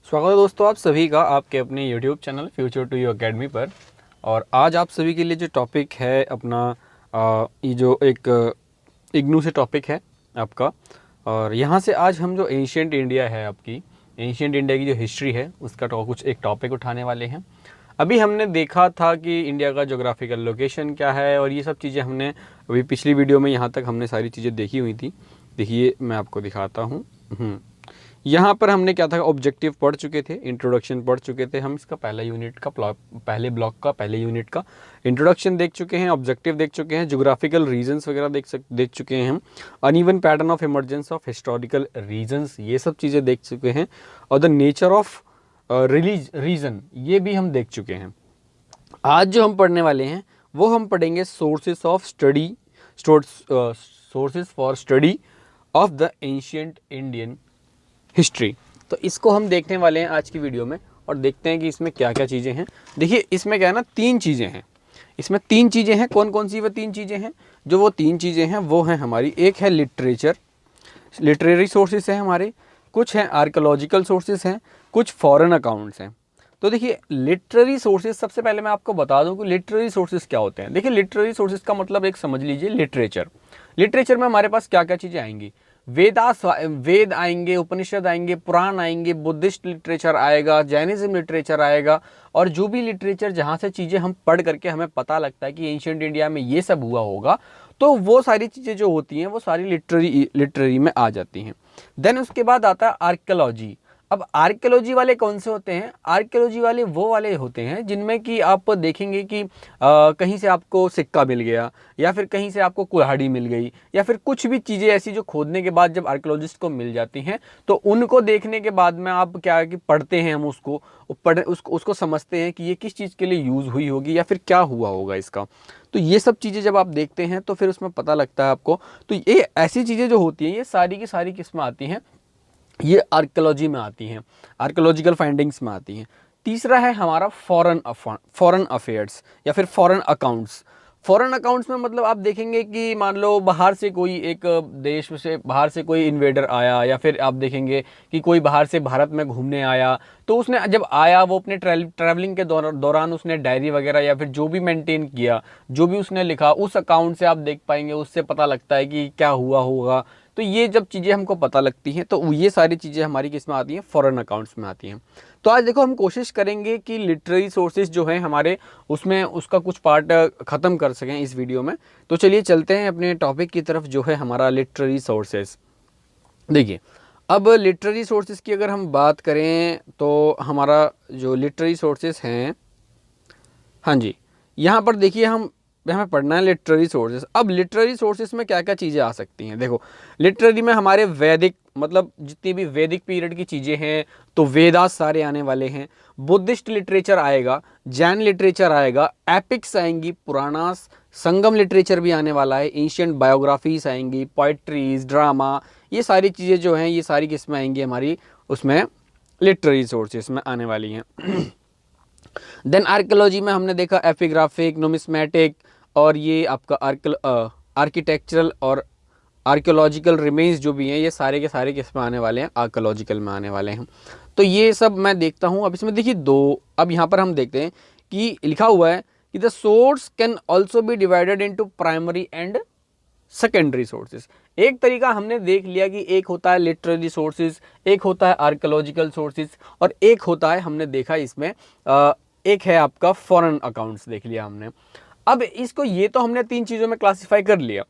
स्वागत है दोस्तों आप सभी का आपके अपने YouTube channel Future to You Academy पर। और आज आप सभी के लिए जो टॉपिक है अपना ये जो एक इग्नू से टॉपिक है आपका। और यहाँ से आज हम जो एंशियंट इंडिया है आपकी एंशियंट इंडिया की जो हिस्ट्री है उसका कुछ एक टॉपिक उठाने वाले हैं। अभी हमने देखा था कि इंडिया का जोग्राफिकल लोकेशन क्या है और ये सब चीज़ें हमने अभी पिछली वीडियो में यहाँ तक हमने सारी चीज़ें देखी हुई थी। देखिए मैं आपको दिखाता हूँ। यहाँ पर हमने क्या था, ऑब्जेक्टिव पढ़ चुके थे, इंट्रोडक्शन पढ़ चुके थे हम। इसका पहला यूनिट का पहले ब्लॉक का पहले यूनिट का इंट्रोडक्शन देख चुके हैं, ऑब्जेक्टिव देख चुके हैं, ज्योग्राफिकल रीजंस वगैरह देख चुके हैं हम, uneven pattern of emergence of historical reasons ये सब चीज़ें देख चुके हैं, और द नेचर ऑफ रीजन ये भी हम देख चुके हैं। आज जो हम पढ़ने वाले हैं वो हम पढ़ेंगे sources of study, sources for study of the ancient Indian history. तो इसको हम देखने वाले हैं आज की वीडियो में और देखते हैं कि इसमें क्या क्या चीज़ें हैं। देखिए इसमें क्या है ना, तीन चीज़ें हैं। इसमें तीन चीज़ें हैं। कौन कौन सी वो तीन चीज़ें हैं? जो वो तीन चीज़ें हैं वो हैं हमारी, एक है लिटरेचर, लिटरेरी सोर्सेस हैं हमारे, कुछ हैं आर्कोलॉजिकल सोर्सेस हैं, कुछ फॉरेन अकाउंट्स हैं। तो देखिए लिटरेरी सोर्सेज, सबसे पहले मैं आपको बता दूं कि लिटरेरी सोर्सेज क्या होते हैं। देखिए लिटरेरी सोर्सेज का मतलब एक समझ लीजिए लिटरेचर। लिटरेचर में हमारे पास क्या क्या चीज़ें आएंगी? वेद आएंगे, उपनिषद आएंगे, पुराण आएंगे, बुद्धिस्ट लिटरेचर आएगा, जैनिज्म लिटरेचर आएगा। और जो भी लिटरेचर जहाँ से चीज़ें हम पढ़ करके हमें पता लगता है कि एंशिएंट इंडिया में ये सब हुआ होगा, तो वो सारी चीज़ें जो होती हैं वो सारी लिटरेरी में आ जाती हैं। देन उसके बाद आता है आर्कियोलॉजी। अब आर्कियोलॉजी वाले कौन से होते हैं? आर्कियोलॉजी वाले वो वाले होते हैं जिनमें कि आप देखेंगे कि कहीं से आपको सिक्का मिल गया, या फिर कहीं से आपको कुल्हाड़ी मिल गई, या फिर कुछ भी चीज़ें ऐसी जो खोदने के बाद जब आर्कियोलॉजिस्ट को मिल जाती हैं, तो उनको देखने के बाद में आप क्या है कि पढ़ते हैं, हम उसको समझते हैं कि ये किस चीज़ के लिए यूज़ हुई होगी या फिर क्या हुआ होगा इसका। तो ये सब चीज़ें जब आप देखते हैं तो फिर उसमें पता लगता है आपको। तो ये ऐसी चीज़ें जो होती हैं ये सारी की सारी किस में आती हैं? ये आर्कियोलॉजी में आती हैं, आर्कियोलॉजिकल फाइंडिंग्स में आती हैं। तीसरा है हमारा फॉरेन अफेयर्स या फिर फॉरेन अकाउंट्स। फॉरेन अकाउंट्स में मतलब आप देखेंगे कि मान लो बाहर से कोई एक देश से बाहर से कोई इन्वेडर आया, या फिर आप देखेंगे कि कोई बाहर से भारत में घूमने आया, तो उसने जब आया वो अपने ट्रैवलिंग के दौरान उसने डायरी वगैरह या फिर जो भी मेंटेन किया, जो भी उसने लिखा, उस अकाउंट से आप देख पाएंगे, उससे पता लगता है कि क्या हुआ होगा। तो ये जब चीज़ें हमको पता लगती हैं तो ये सारी चीज़ें हमारी किस में आती हैं? फॉरेन अकाउंट्स में आती हैं। तो आज देखो हम कोशिश करेंगे कि लिटरेरी सोर्सेज जो हैं हमारे, उसमें उसका कुछ पार्ट ख़त्म कर सकें इस वीडियो में। तो चलिए चलते हैं अपने टॉपिक की तरफ जो है हमारा लिटरेरी सोर्सेज। देखिए अब लिटरेरी सोर्सेज की अगर हम बात करें तो हमारा जो लिटरेरी सोर्सेज हैं, हाँ जी, यहाँ पर देखिए हमें पढ़ना है लिटरेरी सोर्सेज। अब लिटरेरी सोर्सेज में क्या क्या चीज़ें आ सकती हैं? देखो लिटरेरी में हमारे वैदिक, मतलब जितनी भी वैदिक पीरियड की चीज़ें हैं तो वेदास सारे आने वाले हैं, बुद्धिस्ट लिटरेचर आएगा, जैन लिटरेचर आएगा, एपिक्स आएंगी, पुराणास, संगम लिटरेचर भी आने वाला है, एंशियंट बायोग्राफीज आएंगी, पोइट्रीज, ड्रामा, ये सारी चीज़ें जो हैं ये सारी किस में आएंगी? हमारी उसमें लिटरेरी सोर्सेज में आने वाली हैं। देन आर्कियोलॉजी में हमने देखा एपिग्राफिक, नुमिस्मेटिक, और ये आपका आर्किटेक्चरल और आर्कियोलॉजिकल रिमेन्स जो भी हैं ये सारे के सारे किस में आने वाले हैं? आर्कियोलॉजिकल में आने वाले हैं। तो ये सब मैं देखता हूँ। अब इसमें देखिए अब यहाँ पर हम देखते हैं कि लिखा हुआ है कि the source can also be divided into primary and secondary sources. एक तरीका हमने देख लिया कि एक होता है लिटरेरी सोर्सेज, एक होता है आर्कियोलॉजिकल सोर्सेज, और एक होता है, हमने देखा इसमें एक है आपका फॉरेन अकाउंट्स देख लिया हमने। अब इसको, ये तो हमने तीन चीज़ों में क्लासिफाई कर लिया।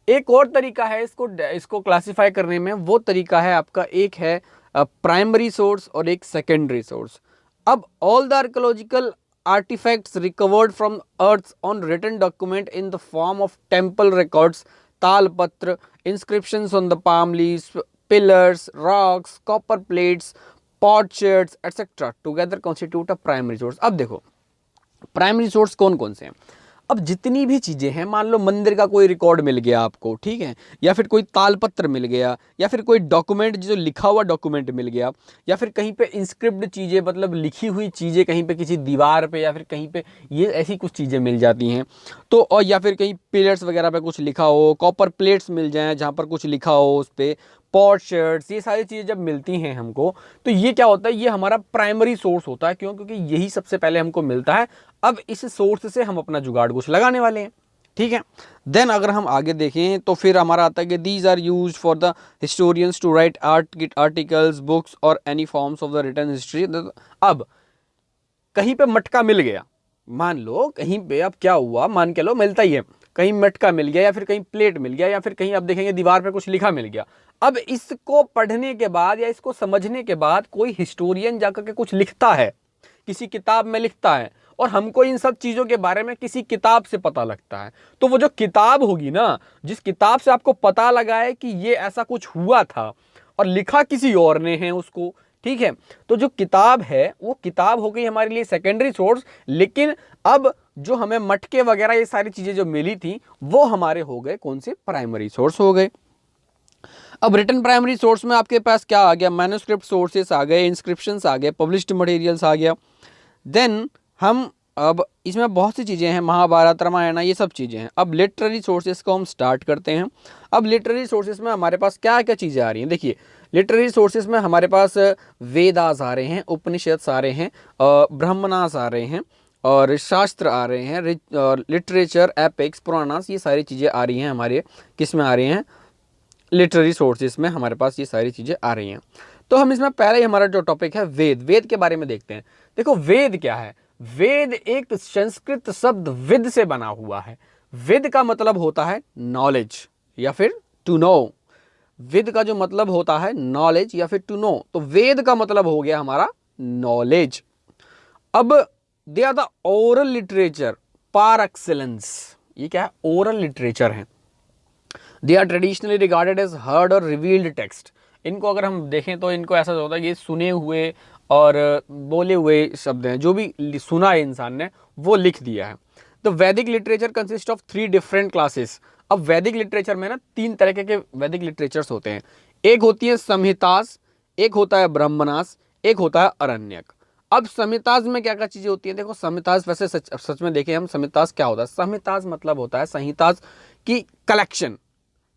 एक और तरीका है इसको क्लासिफाई करने में, वो तरीका है आपका, एक है प्राइमरी सोर्स और एक सेकेंडरी सोर्स। अब all the archaeological artifacts recovered from earth on written document in the form of temple records, talpatra, inscriptions on the palm leaves, pillars, rocks, copper plates, potsherds, etc. together constitute a primary source. अब देखो primary source कौन कौन से हैं? अब जितनी भी चीज़ें हैं, मान लो मंदिर का कोई रिकॉर्ड मिल गया आपको, ठीक है, या फिर कोई तालपत्र मिल गया, या फिर कोई डॉक्यूमेंट जो लिखा हुआ डॉक्यूमेंट मिल गया, या फिर कहीं पे इंस्क्रिप्ट चीज़ें, मतलब लिखी हुई चीज़ें कहीं पे किसी दीवार पे या फिर कहीं पे, ये ऐसी कुछ चीज़ें मिल जाती हैं। तो और या फिर कहीं पिलर्स वगैरह पे कुछ लिखा हो, कॉपर प्लेट्स मिल जाएँ जहाँ पर कुछ लिखा हो उस पर, पॉटशर्ट्स, ये सारी चीज़ें जब मिलती हैं हमको, तो ये क्या होता है, ये हमारा प्राइमरी सोर्स होता है। क्यों? क्योंकि यही सबसे पहले हमको मिलता है। अब इस सोर्स से हम अपना जुगाड़ कुछ लगाने वाले हैं, ठीक है। देन अगर हम आगे देखें तो फिर हमारा आता है कि these are used for the historians to write articles, books और any forms of the written history. अब कहीं पे मटका मिल गया, मान लो कहीं पे, अब क्या हुआ, मान के लो मिलता ही है, कहीं मटका मिल गया या फिर कहीं प्लेट मिल गया या फिर कहीं अब देखेंगे दीवार पे कुछ लिखा मिल गया। अब इसको पढ़ने के बाद या इसको समझने के बाद कोई हिस्टोरियन जाकर के कुछ लिखता है, किसी किताब में लिखता है, और हमको इन सब चीज़ों के बारे में किसी किताब से पता लगता है। तो वो जो किताब होगी ना, जिस किताब से आपको पता लगा है कि ये ऐसा कुछ हुआ था और लिखा किसी और ने है उसको, ठीक है, तो जो किताब है वो किताब हो गई हमारे लिए सेकेंडरी सोर्स। लेकिन अब जो हमें मटके वगैरह ये सारी चीज़ें जो मिली थी वो हमारे हो गए कौन से, प्राइमरी सोर्स हो गए। अब रिटन प्राइमरी सोर्स में आपके पास क्या आ गया, मैन्युस्क्रिप्ट सोर्सेस आ गए, इंस्क्रिप्शंस आ गए, पब्लिश्ड मटेरियल्स आ गया। देन हम अब इसमें बहुत सी चीज़ें हैं, महाभारत, रामायण, ये सब चीज़ें हैं। अब लिटरेरी सोर्सेस को हम स्टार्ट करते हैं। अब लिटरेरी सोर्सेस में हमारे पास क्या क्या चीज़ें आ रही हैं, देखिए लिटरेरी सोर्सेस में हमारे पास वेदास आ रहे हैं, उपनिषद आ रहे हैं, ब्रह्मणास आ रहे हैं, और शास्त्र आ रहे हैं, लिटरेचर, एपिक्स, पुराणास, ये सारी चीज़ें आ रही हैं हमारे, किस में आ रही हैं, लिटरेरी सोर्सेस में हमारे पास ये सारी चीज़ें आ रही हैं। तो हम इसमें पहले ही हमारा जो टॉपिक है वेद, वेद के बारे में देखते हैं। देखो वेद क्या है, वेद एक संस्कृत शब्द विद से बना हुआ है। विद का मतलब होता है नॉलेज या फिर टू नो। विद का जो मतलब होता है नॉलेज या फिर टू नो, तो वेद का मतलब हो गया हमारा नॉलेज। अब they are the oral literature par excellence. ये क्या है, ओरल लिटरेचर है। They are traditionally regarded as heard और रिवील्ड टेक्स्ट। इनको अगर हम देखें तो इनको ऐसा होता है कि सुने हुए और बोले हुए शब्द हैं, जो भी सुना है इंसान ने वो लिख दिया है। तो वैदिक literature consist of 3 different classes. अब वैदिक लिटरेचर में ना 3 तरह के वैदिक लिटरेचर्स होते हैं। एक होती है संहितास, एक होता है ब्राह्मणास, एक होता है अरण्यक। अब संहितास में क्या क्या चीजें होती हैं, देखो संहितास वैसे सच में देखें हम, संहितास क्या होता है, संहितास मतलब होता है संहितास की कलेक्शन,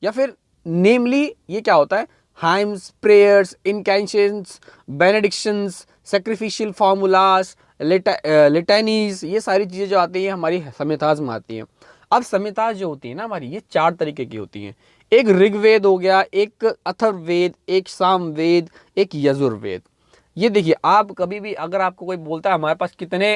या फिर नेमली ये क्या होता है, हाइम्स, प्रेयर्स, इनकैंशंस, बेनेडिक्शंस, सैक्रिफिशियल फार्मूलास, लिटैनीज, ये सारी चीज़ें जो आती हैं हमारी संहिताज में आती हैं। अब संहिताज जो होती है ना हमारी, ये 4 तरीके की होती हैं। एक ऋग्वेद हो गया, एक अथर्ववेद, एक सामवेद, एक यजुर्वेद। ये देखिए, आप कभी भी अगर आपको कोई बोलता है हमारे पास कितने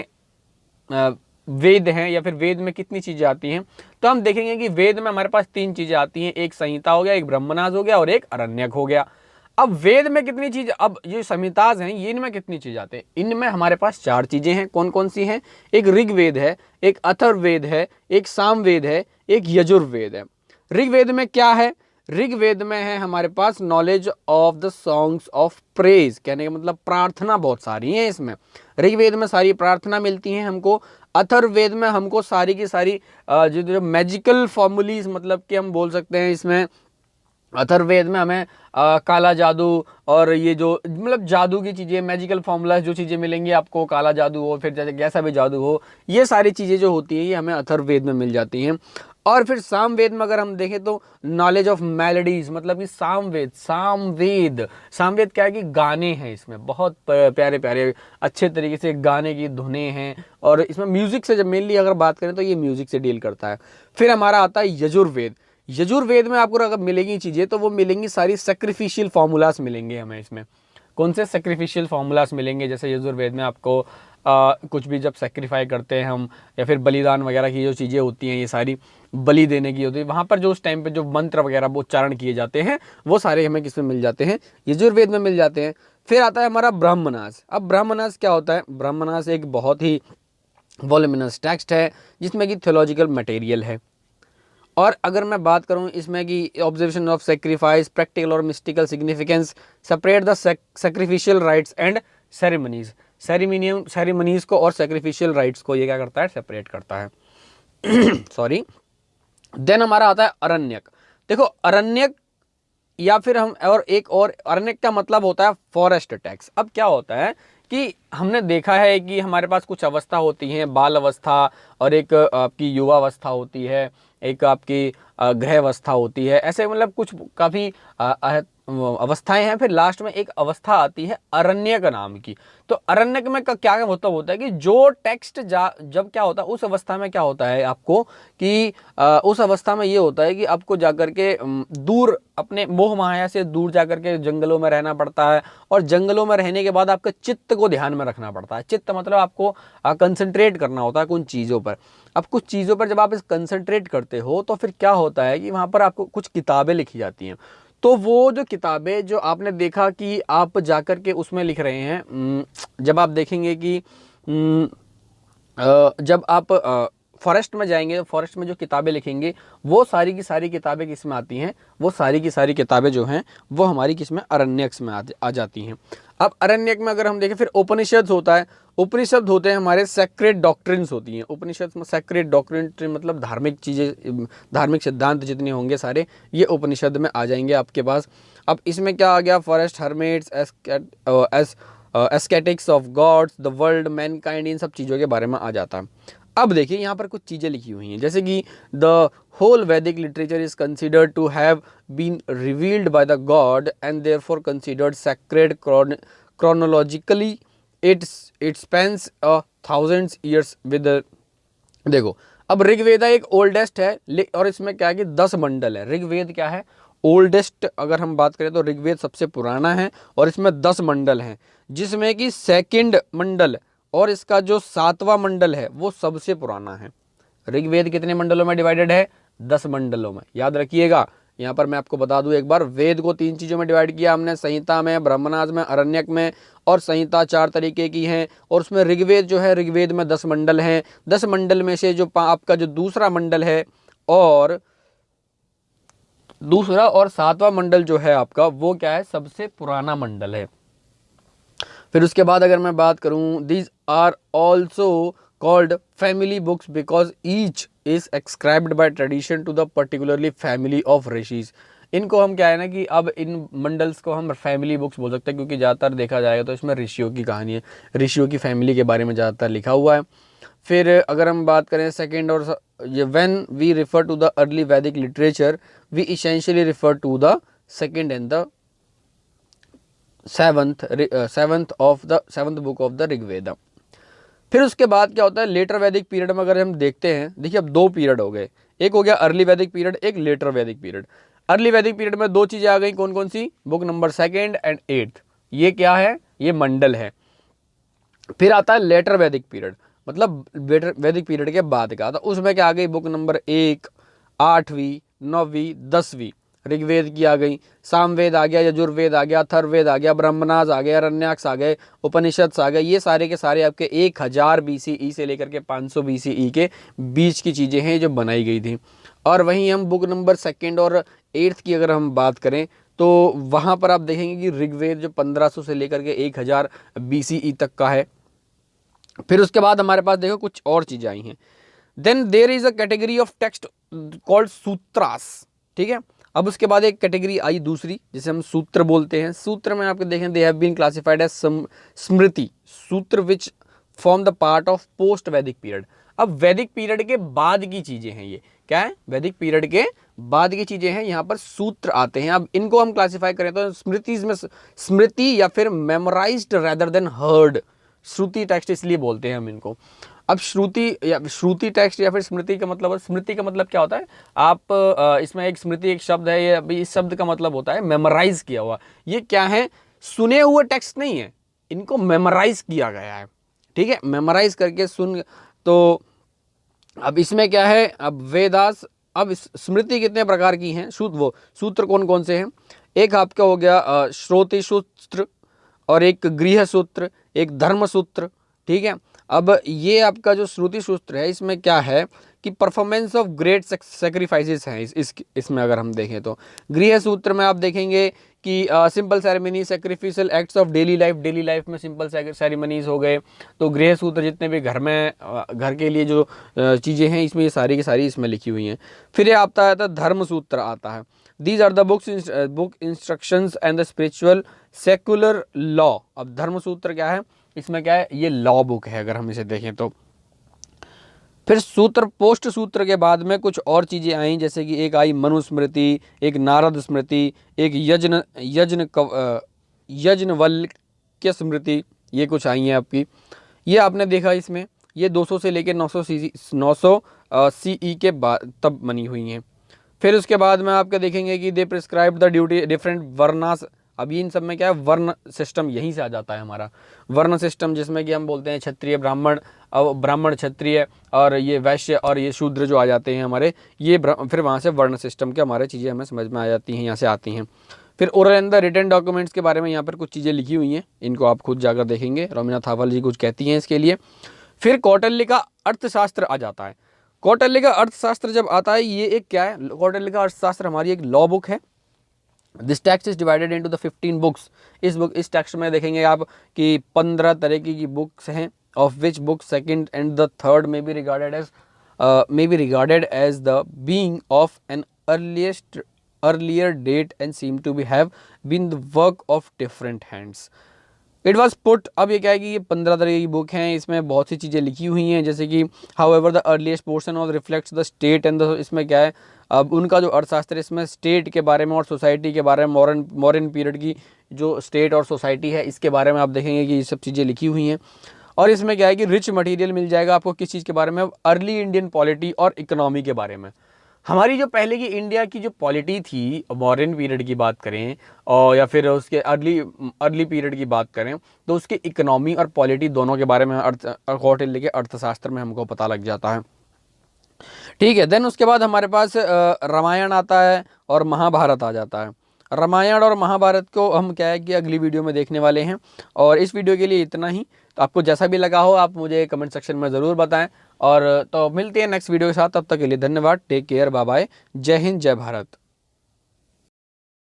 वेद हैं या फिर वेद में कितनी चीज़ें आती हैं, तो हम देखेंगे कि वेद में हमारे पास 3 चीज़ें आती हैं, एक संहिता हो गया, एक ब्रह्मणास हो गया और एक अरण्यक हो गया। अब वेद में कितनी चीज़, अब ये संहिताज हैं, ये इनमें कितनी चीज़ आते हैं, इनमें हमारे पास 4 चीज़ें हैं। कौन कौन सी हैं, एक ऋग्वेद है, एक अथर्ववेद है, एक सामवेद है, एक यजुर्वेद है। ऋग्वेद में क्या है, ऋग्वेद में है हमारे पास knowledge of the songs of praise, कहने का मतलब प्रार्थना बहुत सारी हैं इसमें। ऋग्वेद में सारी प्रार्थना मिलती हैं हमको। अथर्ववेद में हमको सारी की सारी जो मैजिकल फॉर्मूलीज, मतलब कि हम बोल सकते हैं इसमें अथर्ववेद में हमें काला जादू और ये जो मतलब जादू की चीज़ें, मैजिकल फॉर्मूला जो चीज़ें मिलेंगी आपको, काला जादू हो फिर जैसे जैसा भी जादू हो, ये सारी चीज़ें जो होती हैं ये हमें अथर्ववेद में मिल जाती हैं। और फिर सामवेद में अगर हम देखें तो नॉलेज ऑफ मेलोडीज, मतलब कि सामवेद, सामवेद क्या है कि गाने हैं, इसमें बहुत प्यारे प्यारे अच्छे तरीके से गाने की धुनें हैं, और इसमें म्यूजिक से जब मेनली अगर बात करें तो ये म्यूजिक से डील करता है। फिर हमारा आता है यजुर्वेद। यजुर्वेद में आपको अगर मिलेंगी चीज़ें तो वो मिलेंगी सारी सेक्रीफिशियल फार्मूलास मिलेंगे हमें इसमें। कौन से सेक्रीफिशियल फार्मूलास मिलेंगे, जैसे यजुर्वेद में आपको कुछ भी जब सेक्रीफाई करते हैं हम, या फिर बलिदान वगैरह की जो चीज़ें होती हैं, ये सारी बलि देने की होती है, वहाँ पर जो उस टाइम पे जो मंत्र वगैरह वो उच्चारण किए जाते हैं वो सारे हमें किस में मिल जाते हैं, यजुर्वेद में मिल जाते हैं। फिर आता है हमारा ब्राह्मणास। अब ब्राह्मणास क्या होता है, ब्राह्मणास एक बहुत ही वॉल्यूमिनस टेक्स्ट है जिसमें कि थियोलॉजिकल मटेरियल है। और अगर मैं बात करूं इसमें कि ऑब्जर्वेशन ऑफ सेक्रीफाइस, प्रैक्टिकल और mystical significance, separate the sacrificial rights and ceremonies, ceremonies को और सेक्रीफिशियल राइट्स को ये क्या करता है, सेपरेट करता है सॉरी। देन हमारा आता है अरण्यक। देखो अरण्यक या फिर हम और एक और अरण्यक का मतलब होता है फॉरेस्ट टैक्स। अब क्या होता है कि हमने देखा है कि हमारे पास कुछ अवस्था होती हैं, बाल अवस्था, और एक आपकी युवावस्था होती है, एक आपकी गृह अवस्था होती है, ऐसे मतलब कुछ काफ़ी अवस्थाएं हैं, फिर लास्ट में एक अवस्था आती है अरण्यक नाम की। तो अरण्यक में का क्या मतलब होता है कि जो टेक्स्ट जब क्या होता है उस अवस्था में क्या होता है आपको कि उस अवस्था में ये होता है कि आपको जाकर के दूर अपने मोह माया से दूर जाकर के जंगलों में रहना पड़ता है, और जंगलों में रहने के बाद आपका चित्त को ध्यान में रखना पड़ता है। चित्त मतलब आपको कंसंट्रेट करना होता है कुछ चीज़ों पर। अब कुछ चीज़ों पर जब आप इस कंसंट्रेट करते हो तो फिर क्या होता है कि वहाँ पर आपको कुछ किताबें लिखी जाती हैं। तो वो जो किताबें जो आपने देखा कि आप जाकर के उसमें लिख रहे हैं, जब आप देखेंगे कि जब आप फॉरेस्ट में जाएंगे, फॉरेस्ट में जो किताबें लिखेंगे वो सारी की सारी किताबें किस में आती हैं, वो सारी की सारी किताबें जो हैं वो हमारी किस में, अरण्यक में आ जाती हैं। अब अरण्यक में अगर हम देखें फिर उपनिषद होता है। उपनिषद होते हैं हमारे सेक्रेड डॉक्ट्रिन्स होती हैं। उपनिषद में सेक्रेड डॉक्ट्रिन मतलब धार्मिक चीज़ें, धार्मिक सिद्धांत जितने होंगे सारे ये उपनिषद में आ जाएंगे आपके पास। अब इसमें क्या आ गया, forest hermits, ascetics of gods, the world, mankind, इन सब चीज़ों के बारे में आ जाता है। अब देखिए यहाँ पर कुछ चीज़ें लिखी हुई हैं, जैसे कि the whole Vedic literature is considered to have been revealed by the god and therefore considered sacred chronologically. It spans thousands years with. देखो अब ऋग्वेदा एक ओल्डेस्ट है, और इसमें क्या है कि 10 मंडल है। ऋग्वेद क्या है, ओल्डेस्ट अगर हम बात करें तो ऋग्वेद सबसे पुराना है, और इसमें 10 मंडल हैं, जिसमें कि सेकंड मंडल और इसका जो 7वां मंडल है वो सबसे पुराना है। ऋग्वेद कितने मंडलों में डिवाइडेड है, 10 मंडलों में, याद रखिएगा। यहाँ पर मैं आपको बता दूं एक बार, वेद को 3 चीज़ों में डिवाइड किया हमने, संहिता में, ब्रह्मणाज में, अरण्यक में। और संहिता 4 तरीके की है, और उसमें ऋग्वेद जो है, ऋग्वेद में 10 मंडल हैं। 10 मंडल में से जो आपका जो दूसरा मंडल है और दूसरा और 7वां मंडल जो है आपका, वो क्या है, सबसे पुराना मंडल है। फिर उसके बाद अगर मैं बात करूं, these are also called family books because each is ascribed by tradition to the particularly family of rishis. इनको हम क्या है ना कि अब इन मंडल्स को हम फैमिली बुक्स बोल सकते हैं, क्योंकि ज़्यादातर देखा जाएगा तो इसमें ऋषियों की कहानी है, ऋषियों की फैमिली के बारे में ज़्यादातर लिखा हुआ है। फिर अगर हम बात करें सेकेंड, और when we refer to the early Vedic literature we essentially refer to the second and the seventh book of the Rigveda. फिर उसके बाद क्या होता है, लेटर वैदिक पीरियड में अगर हम देखते हैं, देखिए अब 2 पीरियड हो गए, एक हो गया अर्ली वैदिक पीरियड, एक लेटर वैदिक पीरियड। अर्ली वैदिक पीरियड में 2 चीजें आ गई, कौन कौन सी, बुक नंबर 2 एंड 8, ये क्या है, ये मंडल है। फिर आता है लेटर वैदिक पीरियड, मतलब वैदिक पीरियड के बाद का, तो उसमें क्या आ गई, बुक नंबर 1, 8वीं, 9वीं, 10वीं ऋग्वेद की आ गई, सामवेद आ गया, यजुर्वेद आ गया, अथर्ववेद आ गया, ब्रह्मनाज आ गया, अरण्यक आ गए, उपनिषद आ गए। ये सारे के सारे आपके 1000 BCE से लेकर के 500 BCE के बीच की चीज़ें हैं जो बनाई गई थी। और वहीं हम बुक नंबर 2 और 8 की अगर हम बात करें तो वहाँ पर आप देखेंगे कि ऋग्वेद जो 1500 से लेकर के 1000 BCE तक का है। फिर उसके बाद हमारे पास देखो कुछ और चीज़ें आई हैं। Then there is a category of text called sutras, ठीक है। अब उसके बाद एक कैटेगरी आई दूसरी, जिसे हम सूत्र बोलते हैं। सूत्र में आपके देखें, they have been classified as smriti sutra which form the part of post Vedic period. अब वैदिक पीरियड के बाद की चीजें हैं, ये क्या है, वैदिक पीरियड के बाद की चीजें हैं, यहाँ पर सूत्र आते हैं। अब इनको हम क्लासिफाई करें तो स्मृति में स्मृति या फिर मेमोराइज्ड रेदर देन हर्ड, श्रुति टेक्स्ट इसलिए बोलते हैं हम इनको। अब श्रुति टेक्स्ट या फिर स्मृति का मतलब, स्मृति का मतलब क्या होता है, आप इसमें एक स्मृति एक शब्द है, ये अभी इस शब्द का मतलब होता है मेमोराइज किया हुआ। ये क्या है, सुने हुए टेक्स्ट नहीं है, इनको मेमोराइज किया गया है, ठीक है, मेमोराइज करके सुन। तो अब इसमें क्या है, अब वेदास, अब स्मृति कितने प्रकार की हैं, सूत्र कौन कौन से हैं, एक आपका हो गया श्रोति सूत्र, और एक गृह सूत्र, एक धर्म सूत्र, ठीक है। अब ये आपका जो श्रुति सूत्र है, इसमें क्या है कि परफॉर्मेंस ऑफ ग्रेट सेक्रीफाइसेस हैं इसमें अगर हम देखें तो। गृह सूत्र में आप देखेंगे कि simple ceremony, sacrificial acts of daily life में सिंपल सेरेमनीज हो गए। तो गृह सूत्र जितने भी घर में घर के लिए जो चीज़ें हैं, इसमें ये सारी की सारी इसमें लिखी हुई हैं। फिर ये आता है धर्म सूत्र आता है। These are the book instructions and the spiritual secular law. अब धर्म सूत्र क्या है, इसमें क्या है, ये लॉ बुक है अगर हम इसे देखें तो। फिर सूत्र, पोस्ट सूत्र के बाद में कुछ और चीज़ें आई, जैसे कि एक आई मनुस्मृति, एक नारद स्मृति, एक यज्ञवल्क्य स्मृति, ये कुछ आई हैं आपकी। ये आपने देखा इसमें, ये 200 से लेकर 900 CE के बाद तब बनी हुई हैं। फिर उसके बाद में आपके देखेंगे कि दे प्रिस्क्राइब द ड्यूटी डिफरेंट वर्नास। अभी इन सब में क्या है, वर्ण सिस्टम यहीं से आ जाता है हमारा, वर्ण सिस्टम, जिसमें कि हम बोलते हैं क्षत्रिय ब्राह्मण, ब्राह्मण क्षत्रिय, और ये वैश्य और ये शूद्र जो आ जाते हैं हमारे, ये फिर वहाँ से वर्ण सिस्टम के हमारे चीज़ें हमें समझ में आ जाती हैं, यहाँ से आती हैं। फिर oral and the written documents के बारे में यहाँ पर कुछ चीज़ें लिखी हुई हैं, इनको आप खुद जाकर देखेंगे, रोमिना थापल जी कुछ कहती हैं इसके लिए। फिर कौटिल्य का अर्थशास्त्र आ जाता है। कौटिल्य का अर्थशास्त्र जब आता है, ये एक क्या है, कौटिल्य का अर्थशास्त्र हमारी एक लॉ बुक है। This text is divided into the 15 books. इस टेक्स्ट में देखेंगे आप कि 15 तरह की बुक्स हैं, of which book second and the third may be regarded as the being of an earlier date and seem to have been the work of different hands. It was put, अब ये क्या है कि ये 15 तरह की book हैं, इसमें बहुत सी चीज़ें लिखी हुई हैं, जैसे कि however the earliest portion of reflects the state and the, इसमें क्या है, अब उनका जो अर्थशास्त्र है इसमें स्टेट के बारे में और सोसाइटी के बारे में, मॉडर्न पीरियड की जो स्टेट और सोसाइटी है इसके बारे में आप देखेंगे कि ये सब चीज़ें लिखी हुई हैं। और इसमें क्या है कि रिच मटेरियल मिल जाएगा आपको किस चीज़ के बारे में, अर्ली इंडियन पॉलिटी और इकोनॉमी के बारे में। हमारी जो पहले की इंडिया की जो पॉलिटी थी, मॉडर्न पीरियड की बात करें और या फिर उसके अर्ली पीरियड की बात करें, तो उसके इकोनॉमी और पॉलिटी दोनों के बारे में कौटिल्य के अर्थशास्त्र में हमको पता लग जाता है। ठीक है, देन उसके बाद हमारे पास रामायण आता है और महाभारत आ जाता है। रामायण और महाभारत को हम क्या है कि अगली वीडियो में देखने वाले हैं, और इस वीडियो के लिए इतना ही। तो आपको जैसा भी लगा हो आप मुझे कमेंट सेक्शन में ज़रूर बताएं, और तो मिलते हैं नेक्स्ट वीडियो के साथ। तब तक के लिए धन्यवाद, टेक केयर, बाय बाय, जय हिंद, जय भारत।